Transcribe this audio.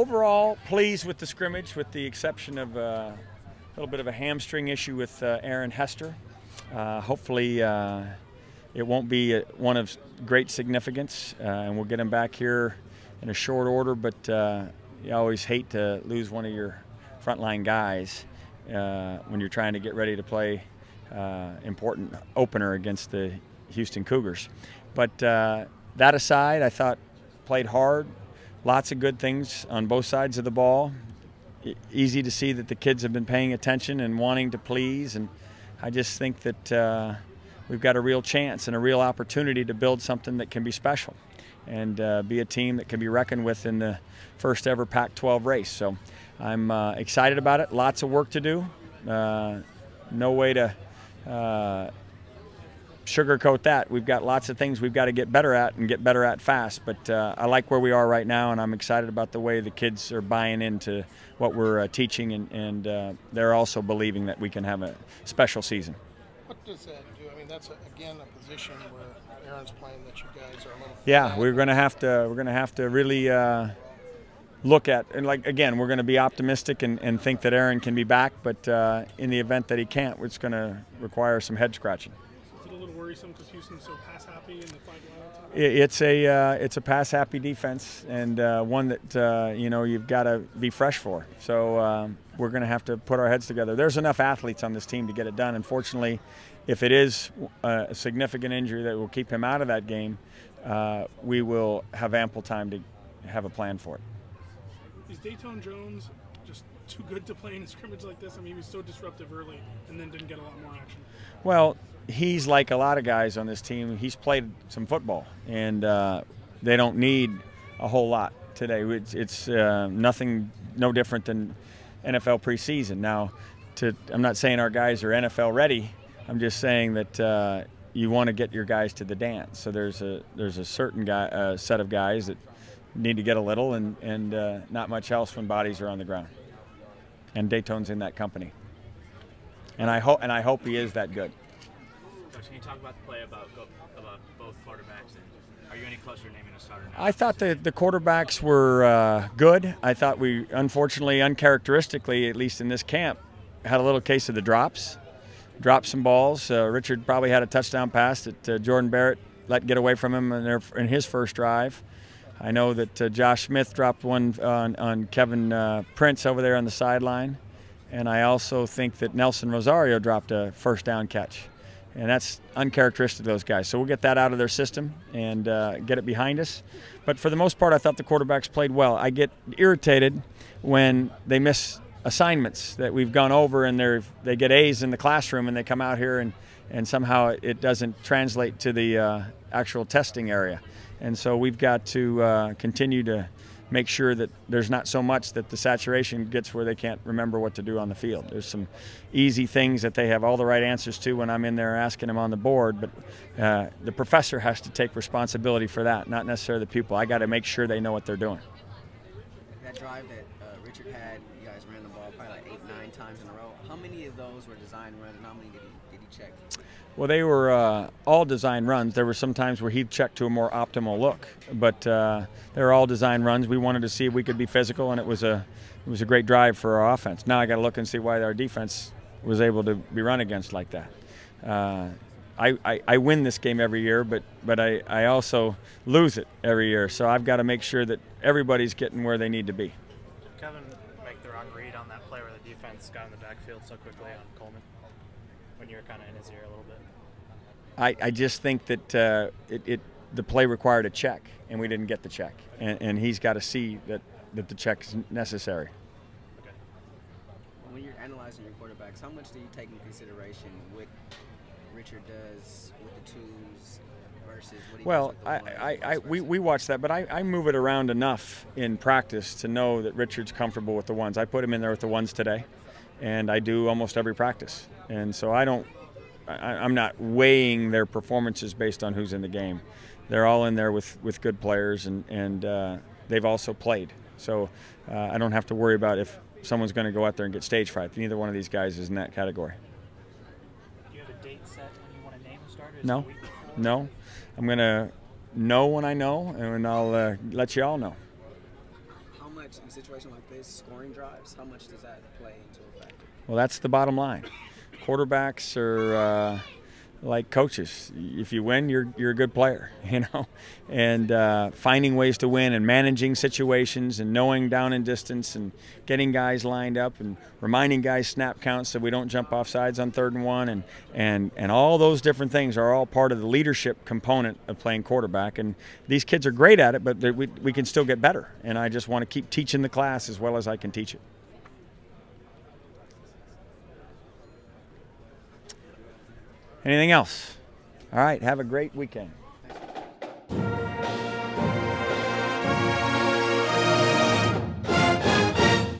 Overall, pleased with the scrimmage, with the exception of a little bit of a hamstring issue with Aaron Hester. Hopefully it won't be one of great significance, and we'll get him back here in a short order, but you always hate to lose one of your frontline guys when you're trying to get ready to play important opener against the Houston Cougars. But that aside, I thought played hard, lots of good things on both sides of the ball. Easy to see that the kids have been paying attention and wanting to please, and I just think that we've got a real chance and a real opportunity to build something that can be special and be a team that can be reckoned with in the first ever Pac-12 race. So I'm excited about it. Lots of work to do. No way to sugarcoat that. We've got lots of things we've got to get better at and get better at fast, but I like where we are right now, and I'm excited about the way the kids are buying into what we're teaching, and they're also believing that we can have a special season. What does that do? I mean, that's again a position where Aaron's playing that you guys are a little. Yeah, we're going to have to really look at, and like again, we're going to be optimistic and think that Aaron can be back, but in the event that he can't, it's going to require some head scratching. Is it a little worrisome because Houston's so pass happy in the 5 line? It's a pass happy defense, and one that you know, you've got to be fresh for. So we're going to have to put our heads together. There's enough athletes on this team to get it done. Unfortunately, if it is a significant injury that will keep him out of that game, we will have ample time to have a plan for it. Is Dayton Jones just too good to play in a scrimmage like this? I mean, he was so disruptive early and then didn't get a lot more action. Well, he's like a lot of guys on this team. He's played some football, and they don't need a whole lot today. It's nothing, no different than NFL preseason. Now, I'm not saying our guys are NFL ready. I'm just saying that you want to get your guys to the dance. So there's a certain set of guys that need to get a little, and not much else when bodies are on the ground. And Dayton's in that company, and I hope he is that good. Coach, can you talk about the play about both quarterbacks, and are you any closer to naming a starter now? I thought the quarterbacks were good. I thought we, unfortunately, uncharacteristically, at least in this camp, had a little case of the drops. Dropped some balls. Richard probably had a touchdown pass that Jordan Barrett let get away from him in his first drive. I know that Josh Smith dropped one on Kevin Prince over there on the sideline. And I also think that Nelson Rosario dropped a first down catch. And that's uncharacteristic of those guys. So we'll get that out of their system and get it behind us. But for the most part, I thought the quarterbacks played well. I get irritated when they miss assignments that we've gone over, and they get A's in the classroom, and they come out here and somehow it doesn't translate to the actual testing area. And so we've got to continue to make sure that there's not so much that the saturation gets where they can't remember what to do on the field. There's some easy things that they have all the right answers to when I'm in there asking them on the board, but the professor has to take responsibility for that, not necessarily the pupil. I got to make sure they know what they're doing. That drive that Richard had, you guys ran the ball probably like 8-9 times in a row. How many of those were design runs, and how many did he check? Well, they were all design runs. There were some times where he'd check to a more optimal look, but they were all design runs. We wanted to see if we could be physical, and it was a great drive for our offense. Now I got to look and see why our defense was able to be run against like that. I win this game every year, but I also lose it every year. So I've got to make sure that everybody's getting where they need to be. Did Kevin make the wrong read on that play where the defense got in the backfield so quickly on Coleman when you were kind of in his ear a little bit? I just think that the play required a check, and we didn't get the check. And he's got to see that the check is necessary. Okay. When you're analyzing your quarterbacks, how much do you take into consideration what Richard does with the twos versus what he does with the ones? We watch that, but I move it around enough in practice to know that Richard's comfortable with the ones. I put him in there with the ones today, and I do almost every practice. And so I'm not weighing their performances based on who's in the game. They're all in there with good players, and they've also played. So I don't have to worry about if someone's going to go out there and get stage fright. Neither one of these guys is in that category. Do you have a date set when you want to name a starter? No. No. I'm going to know when I know, and I'll let you all know. How much much in a situation like this, scoring drives, how much does that play into a factor? Well, that's the bottom line. Quarterbacks are like coaches. If you win, you're a good player, you know. And finding ways to win and managing situations and knowing down and distance and getting guys lined up and reminding guys snap counts so we don't jump off sides on 3rd and 1 and all those different things are all part of the leadership component of playing quarterback. And these kids are great at it, but we can still get better. And I just want to keep teaching the class as well as I can teach it. Anything else? All right, have a great weekend.